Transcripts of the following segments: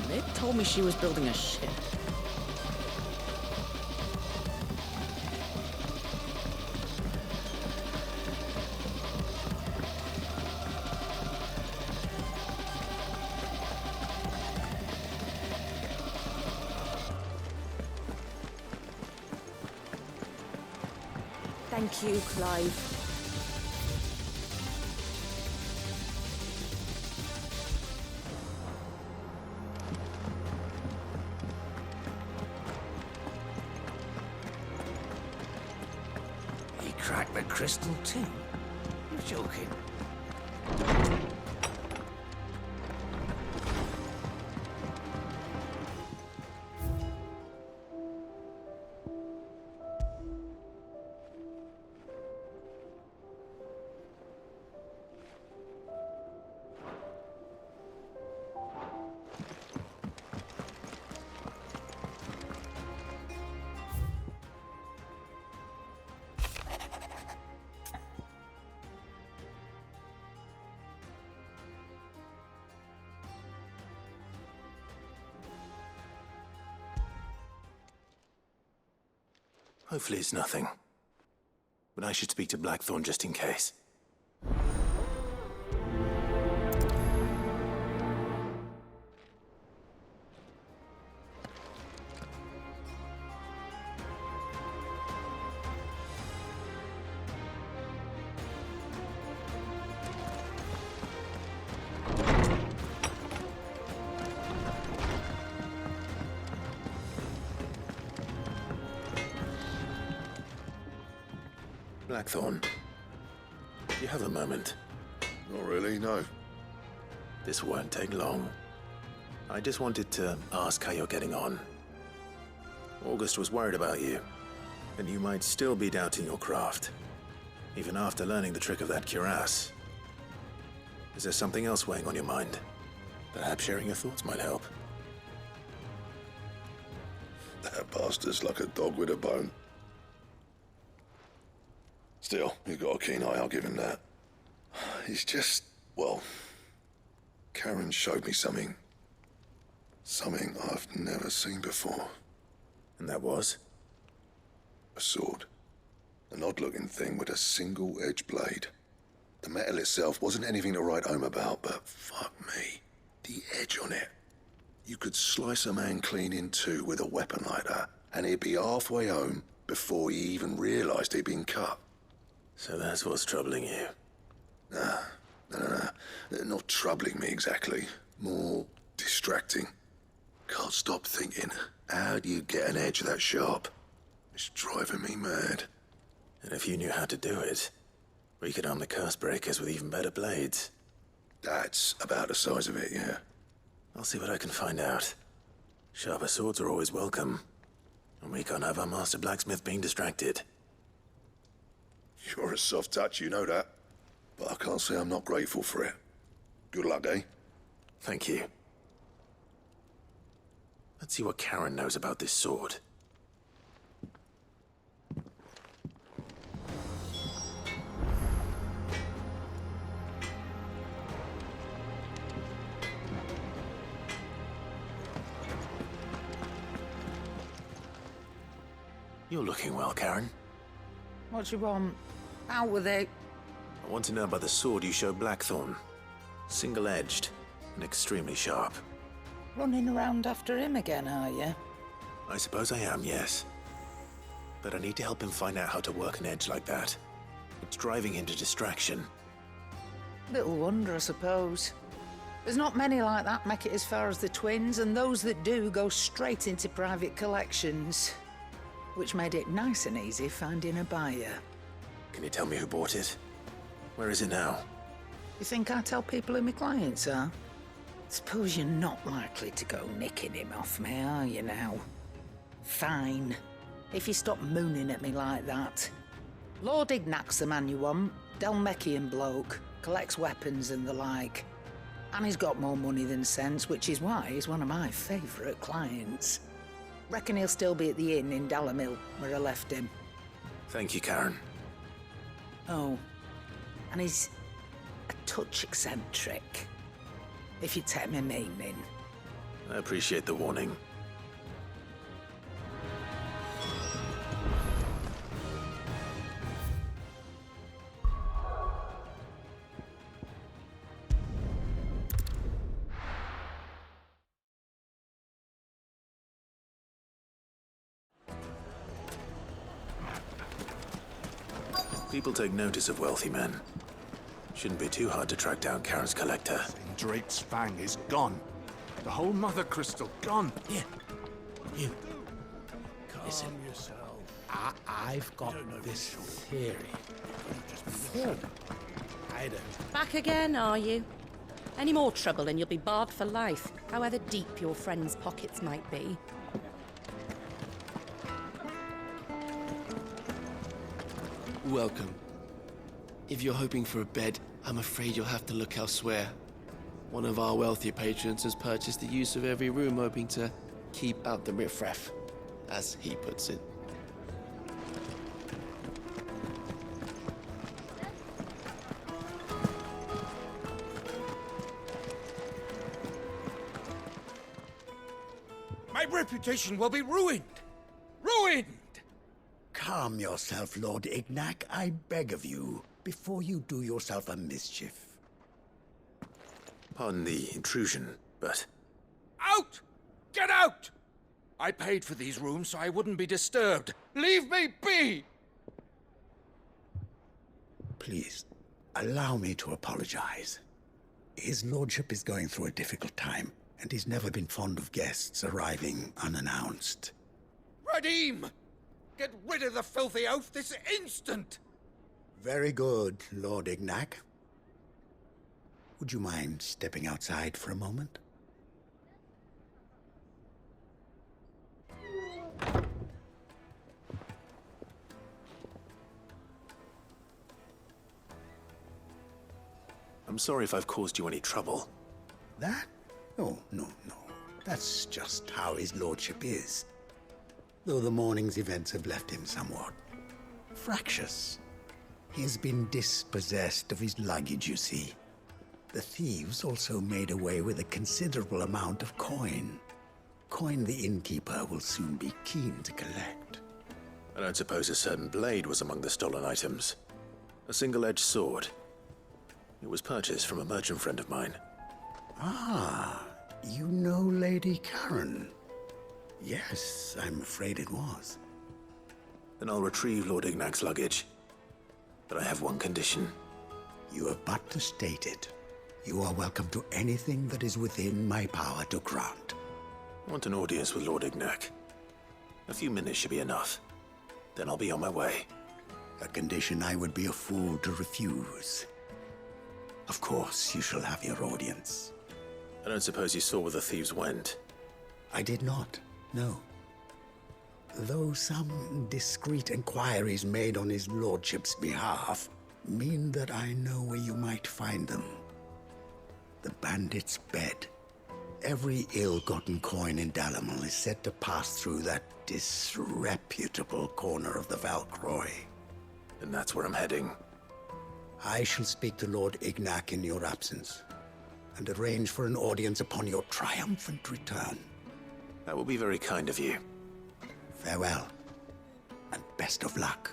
They told me she was building a ship. Thank you, Clive. He cracked the crystal too? You're joking. Hopefully it's nothing. But I should speak to Blackthorn just in case. Blackthorn, do you have a moment? Not really, no. This won't take long. I just wanted to ask how you're getting on. August was worried about you, and you might still be doubting your craft, even after learning the trick of that cuirass. Is there something else weighing on your mind? Perhaps sharing your thoughts might help. That bastard's like a dog with a bone. Still, he's got a keen eye, I'll give him that. He's just, well, Karen showed me something. Something I've never seen before. And that was? A sword. An odd-looking thing with a single-edged blade. The metal itself wasn't anything to write home about, but fuck me, the edge on it. You could slice a man clean in two with a weapon like that, and he'd be halfway home before he even realized he'd been cut. So that's what's troubling you? No. Not troubling me exactly. More distracting. Can't stop thinking, how do you get an edge that sharp? It's driving me mad. And if you knew how to do it, we could arm the curse breakers with even better blades. That's about the size of it, yeah. I'll see what I can find out. Sharper swords are always welcome. And we can't have our master blacksmith being distracted. You're a soft touch, you know that. But I can't say I'm not grateful for it. Good luck, eh? Thank you. Let's see what Karen knows about this sword. You're looking well, Karen. What you want? Out with it. I want to know about the sword you showed Blackthorn. Single-edged and extremely sharp. Running around after him again, are you? I suppose I am, yes. But I need to help him find out how to work an edge like that. It's driving him to distraction. Little wonder, I suppose. There's not many like that make it as far as the twins, and those that do go straight into private collections. Which made it nice and easy finding a buyer. Can you tell me who bought it? Where is it now? You think I tell people who my clients are? Suppose you're not likely to go nicking him off me, are you now? Fine. If you stop mooning at me like that. Lord Ignac's the man you want. Dalmekian bloke. Collects weapons and the like. And he's got more money than sense, which is why he's one of my favourite clients. Reckon he'll still be at the inn in Dalamil, where I left him. Thank you, Karen. Oh, and he's a touch eccentric, if you take my meaning. I appreciate the warning. People take notice of wealthy men. Shouldn't be too hard to track down Karen's collector. Drake's Fang is gone. The whole Mother Crystal gone. Here. You. Listen. I've got this theory. I don't. Back again, are you? Any more trouble and you'll be barred for life, however deep your friend's pockets might be. Welcome. If you're hoping for a bed, I'm afraid you'll have to look elsewhere. One of our wealthier patrons has purchased the use of every room, hoping to keep out the riffraff, as he puts it. My reputation will be ruined. Ruined! Calm yourself, Lord Ignac, I beg of you, before you do yourself a mischief. Pardon the intrusion, but Out! Get out! I paid for these rooms so I wouldn't be disturbed. Leave me be! Please, allow me to apologize. His lordship is going through a difficult time, and he's never been fond of guests arriving unannounced. Radim! Get rid of the filthy oaf this instant! Very good, Lord Ignac. Would you mind stepping outside for a moment? I'm sorry if I've caused you any trouble. That? Oh, no. That's just how his lordship is. Though the morning's events have left him somewhat fractious. He has been dispossessed of his luggage, you see. The thieves also made away with a considerable amount of coin. Coin the innkeeper will soon be keen to collect. I don't suppose a certain blade was among the stolen items. A single-edged sword. It was purchased from a merchant friend of mine. Ah, you know Lady Karen. Yes, I'm afraid it was. Then I'll retrieve Lord Ignac's luggage. But I have one condition. You have but to state it. You are welcome to anything that is within my power to grant. I want an audience with Lord Ignac. A few minutes should be enough. Then I'll be on my way. A condition I would be a fool to refuse. Of course, you shall have your audience. I don't suppose you saw where the thieves went. I did not, no. Though some discreet inquiries made on his lordship's behalf mean that I know where you might find them. The bandit's bed. Every ill-gotten coin in Dalamal is said to pass through that disreputable corner of the Valcroy. And that's where I'm heading. I shall speak to Lord Ignac in your absence, and arrange for an audience upon your triumphant return. That will be very kind of you. Farewell, and best of luck.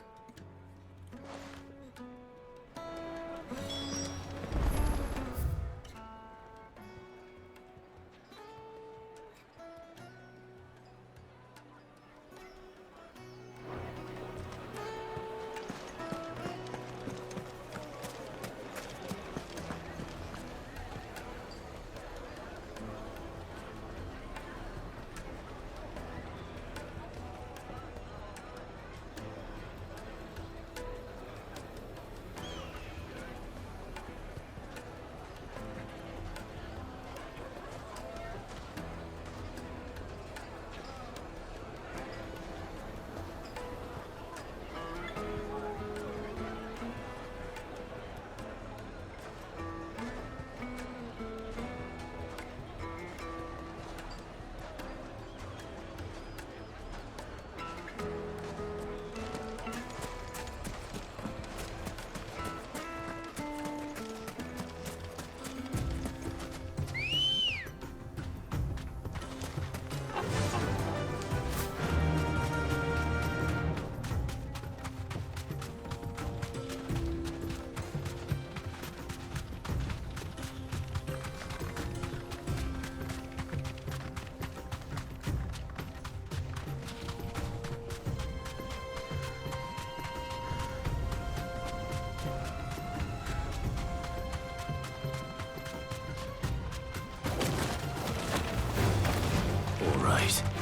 right.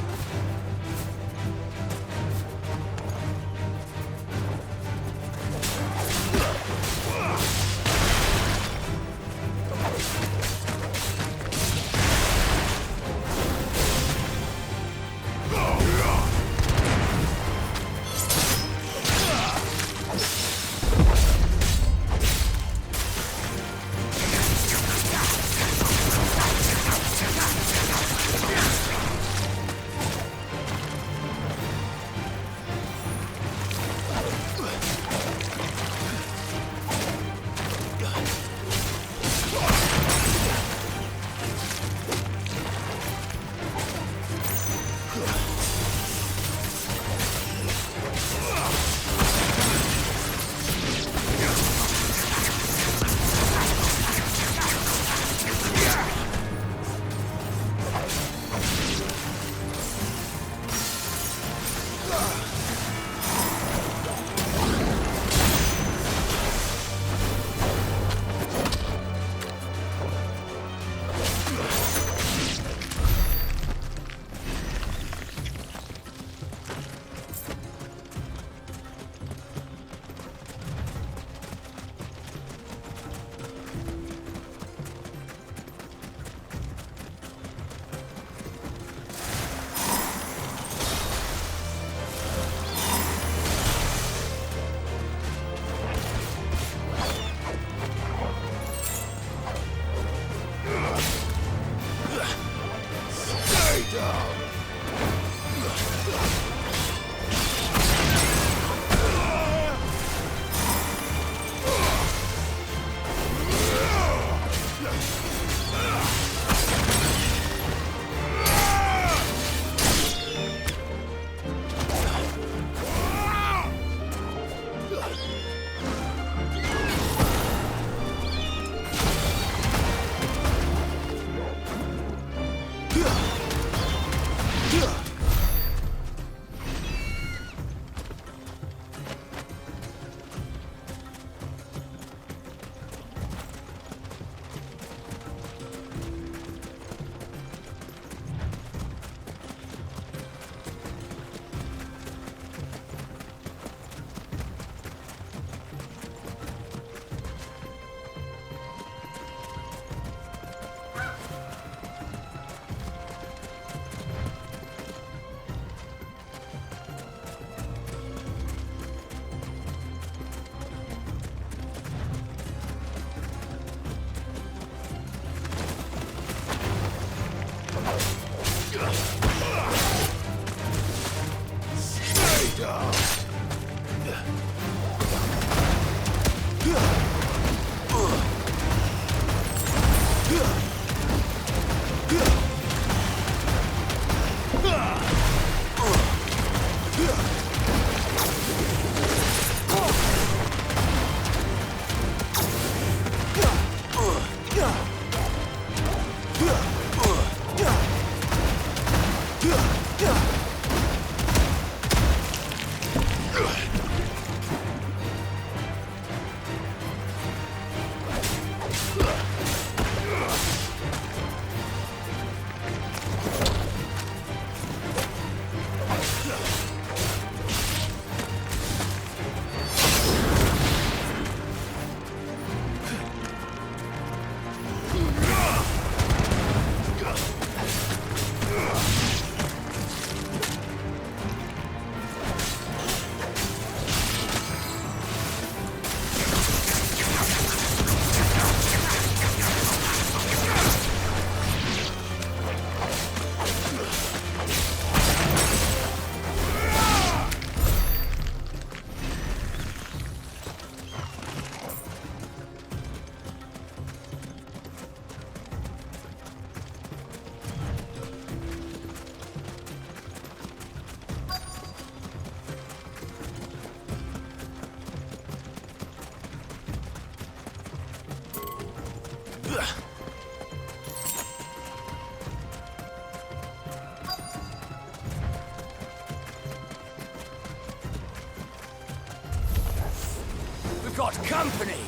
We've got company!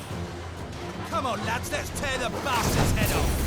Come on, lads, let's tear the bastard's head off!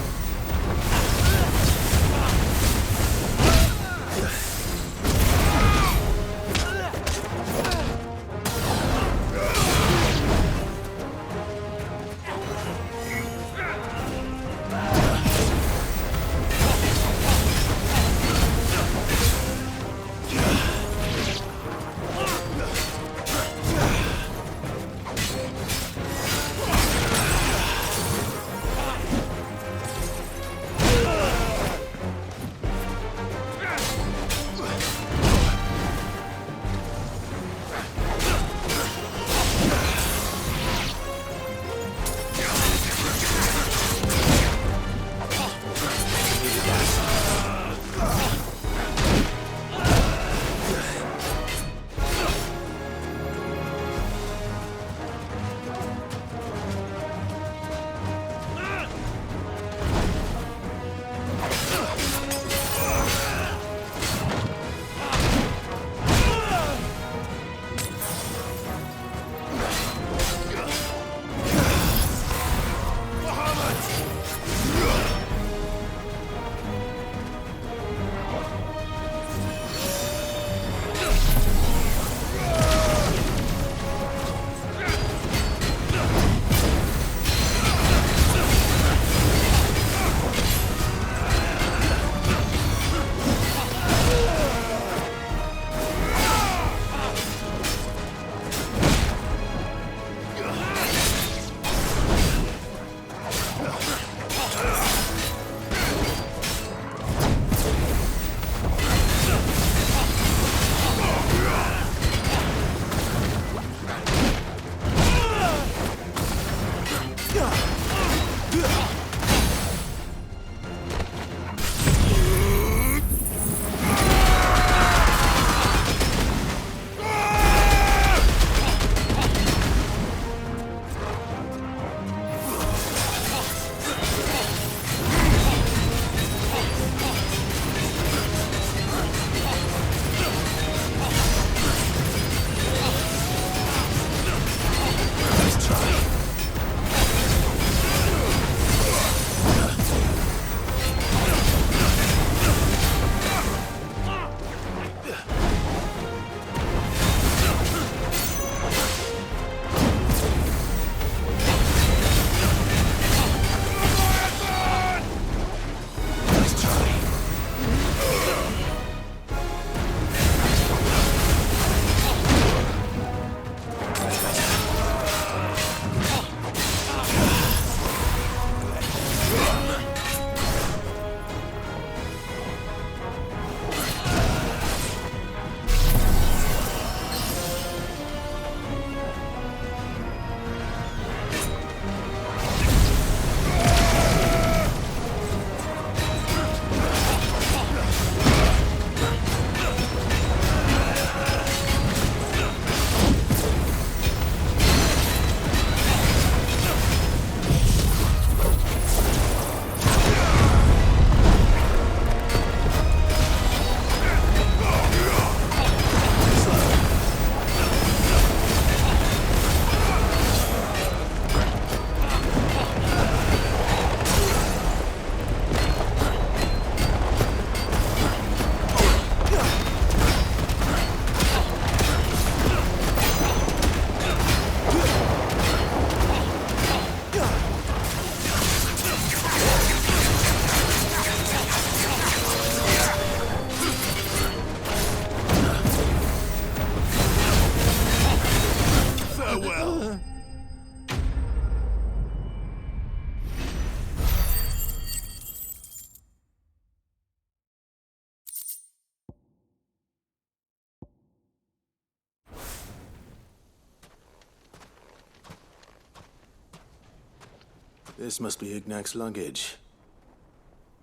This must be Ignac's luggage.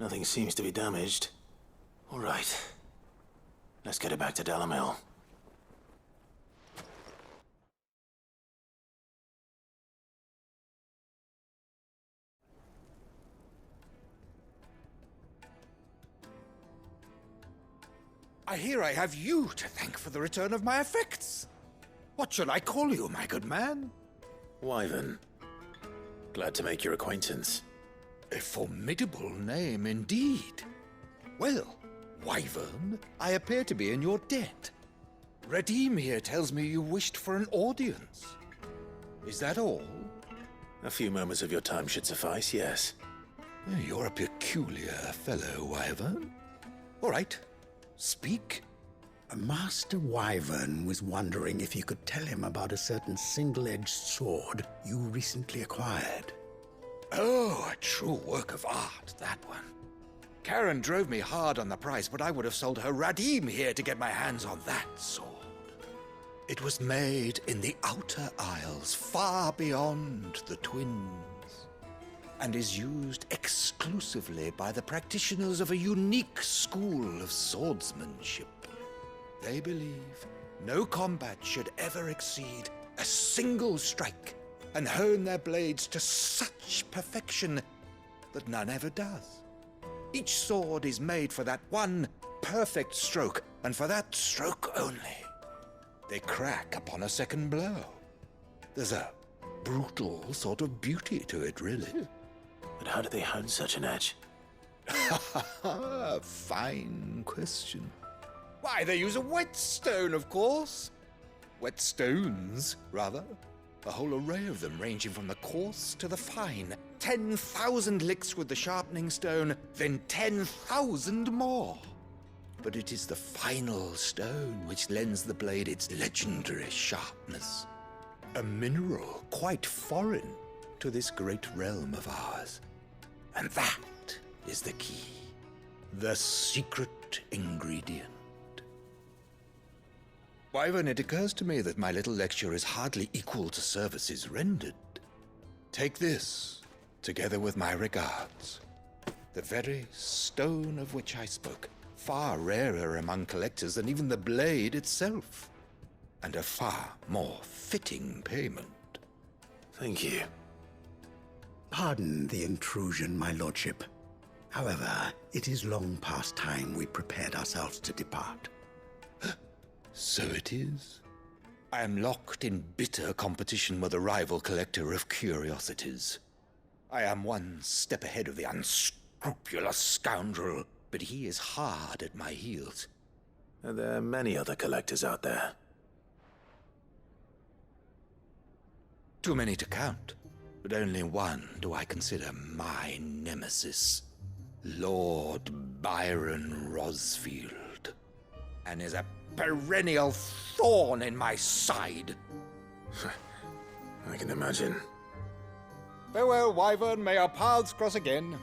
Nothing seems to be damaged. All right. Let's get it back to Delamil. I hear I have you to thank for the return of my effects. What shall I call you, my good man? Wyvern. Glad to make your acquaintance. A formidable name indeed. Well, Wyvern, I appear to be in your debt. Redeem here tells me you wished for an audience. Is that all? A few moments of your time should suffice, yes. You're a peculiar fellow, Wyvern. All right, speak. Master Wyvern was wondering if you could tell him about a certain single-edged sword you recently acquired. Oh, a true work of art, that one. Karen drove me hard on the price, but I would have sold her Radim here to get my hands on that sword. It was made in the Outer Isles, far beyond the Twins, and is used exclusively by the practitioners of a unique school of swordsmanship. They believe no combat should ever exceed a single strike, and hone their blades to such perfection that none ever does. Each sword is made for that one perfect stroke, and for that stroke only. They crack upon a second blow. There's a brutal sort of beauty to it, really. But how do they hone such an edge? Fine question. Why, they use a whetstone, of course. Whetstones, rather. A whole array of them, ranging from the coarse to the fine. 10,000 licks with the sharpening stone, then 10,000 more. But it is the final stone which lends the blade its legendary sharpness. A mineral quite foreign to this great realm of ours. And that is the key. The secret ingredient. Wyvern, it occurs to me that my little lecture is hardly equal to services rendered. Take this, together with my regards. The very stone of which I spoke, far rarer among collectors than even the blade itself, and a far more fitting payment. Thank you. Pardon the intrusion, my lordship. However, it is long past time we prepared ourselves to depart. So it is. I am locked in bitter competition with a rival collector of curiosities. I am one step ahead of the unscrupulous scoundrel, but he is hard at my heels. Are there many other collectors out there? Too many to count, but only one do I consider my nemesis. Lord Byron Rosfield. And is a perennial thorn in my side. I can imagine. Farewell, Wyvern. May our paths cross again.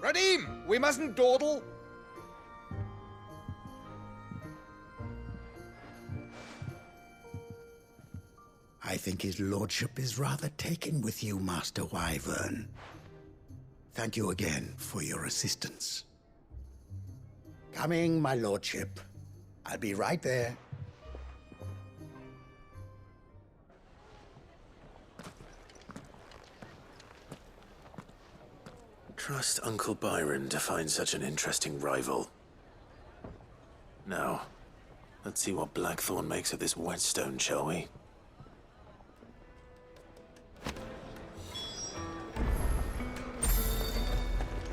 Radim, we mustn't dawdle. I think his lordship is rather taken with you, Master Wyvern. Thank you again for your assistance. Coming, my lordship. I'll be right there. Trust Uncle Byron to find such an interesting rival. Now, let's see what Blackthorn makes of this whetstone, shall we?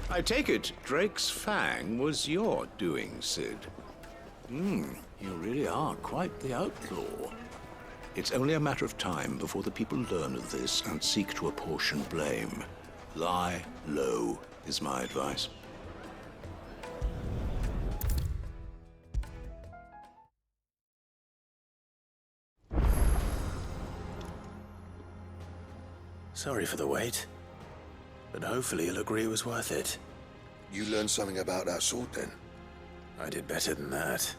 I take it Drake's Fang was your doing, Sid. You really are quite the outlaw. It's only a matter of time before the people learn of this and seek to apportion blame. Lie low is my advice. Sorry for the wait, but hopefully you'll agree it was worth it. You learned something about that sword then? I did better than that.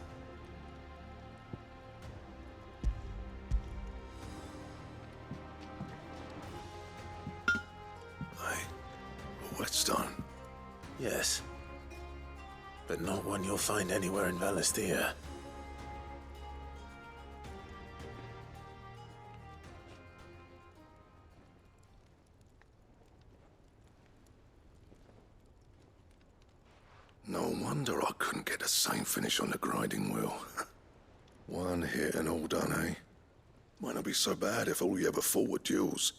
Yes. But not one you'll find anywhere in Valisthea. No wonder I couldn't get the same finish on the grinding wheel. One hit and all done, eh? Might not be so bad if all you ever fought were duels.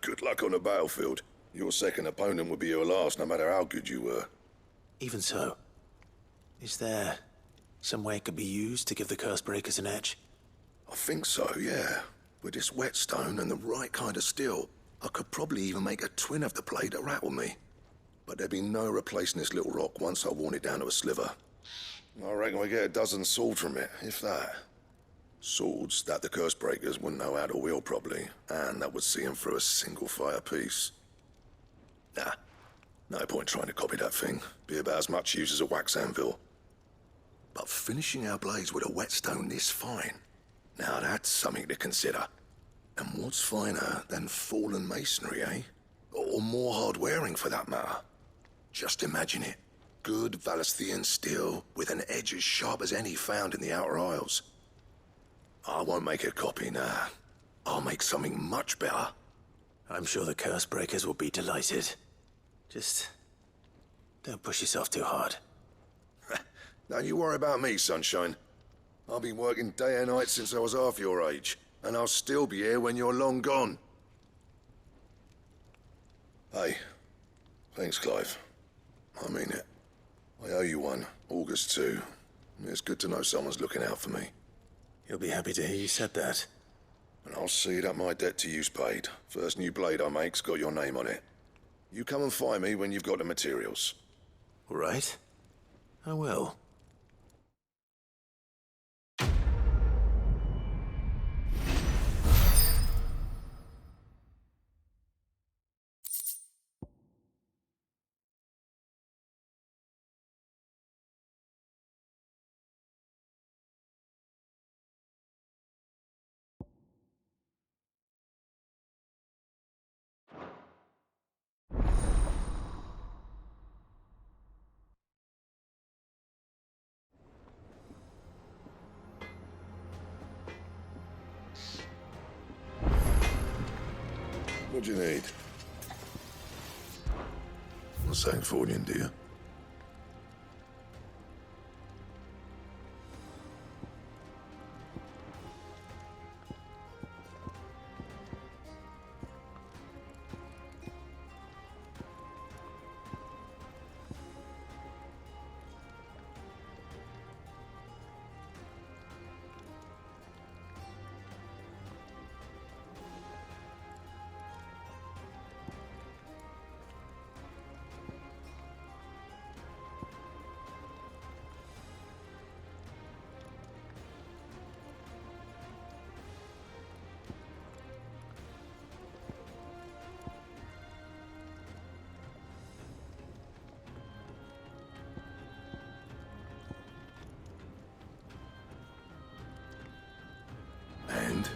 Good luck on the battlefield. Your second opponent would be your last, no matter how good you were. Even so, is there some way it could be used to give the curse breakers an edge? I think so, yeah. With this whetstone and the right kind of steel, I could probably even make a twin of the blade that rattled me. But there'd be no replacing this little rock once I worn it down to a sliver. I reckon we get a dozen swords from it, if that. Swords that the curse breakers wouldn't know how to wield properly, and that would see them through a single fire piece. Nah, no point trying to copy that thing. Be about as much use as a wax anvil. But finishing our blades with a whetstone this fine, now that's something to consider. And what's finer than fallen masonry, eh? Or more hard-wearing, for that matter. Just imagine it. Good Valisthean steel with an edge as sharp as any found in the Outer Isles. I won't make a copy, nah. I'll make something much better. I'm sure the curse breakers will be delighted. Just don't push yourself too hard. Don't you worry about me, sunshine. I've been working day and night since I was half your age, and I'll still be here when you're long gone. Hey, thanks, Clive. I mean it. I owe you one, August too. It's good to know someone's looking out for me. You'll be happy to hear you said that. And I'll see that my debt to you's paid. First new blade I make's got your name on it. You come and find me when you've got the materials. All right. I will. What do you need? Not saying fortune, do you? And?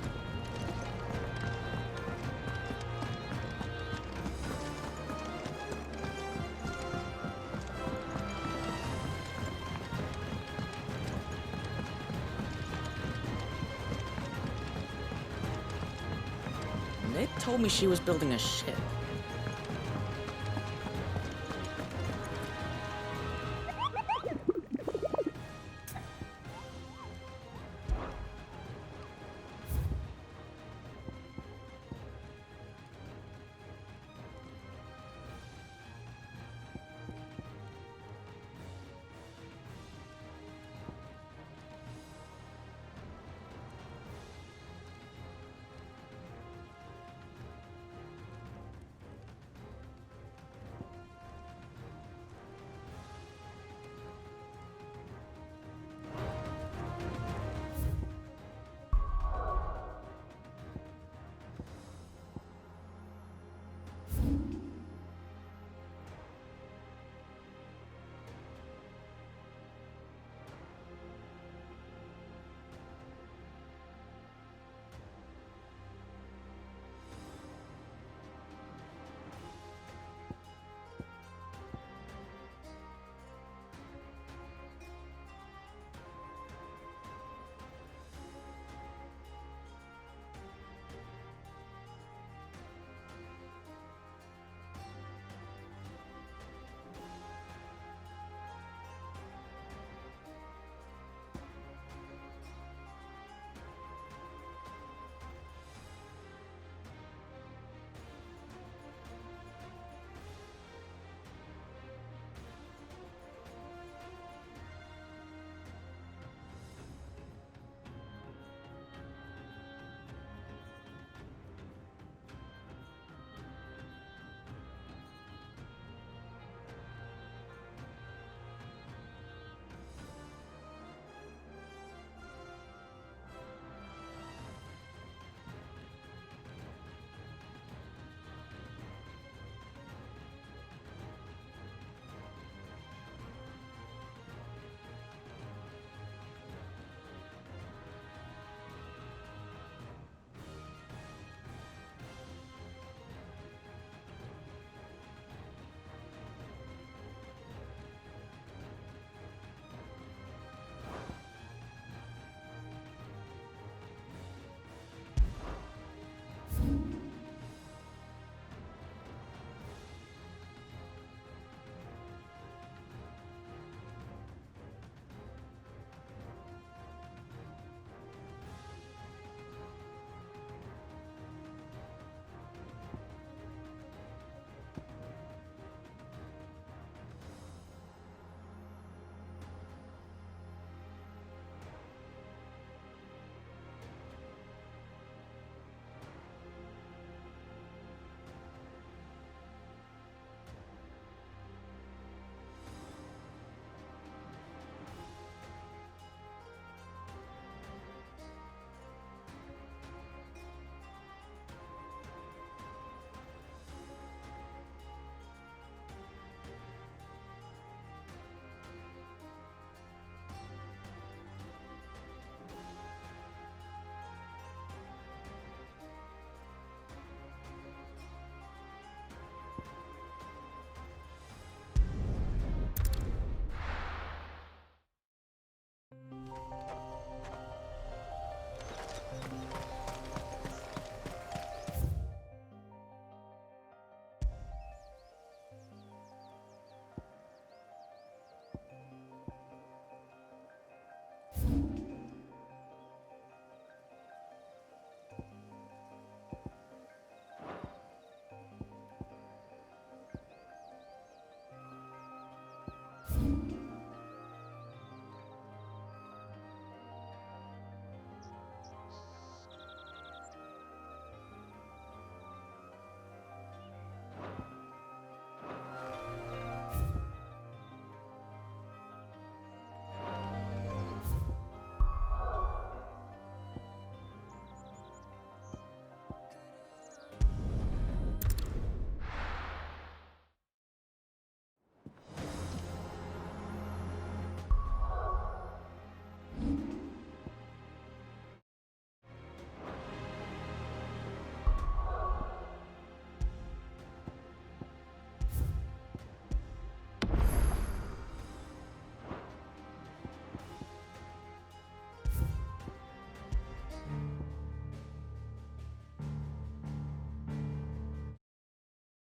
Nick told me she was building a ship.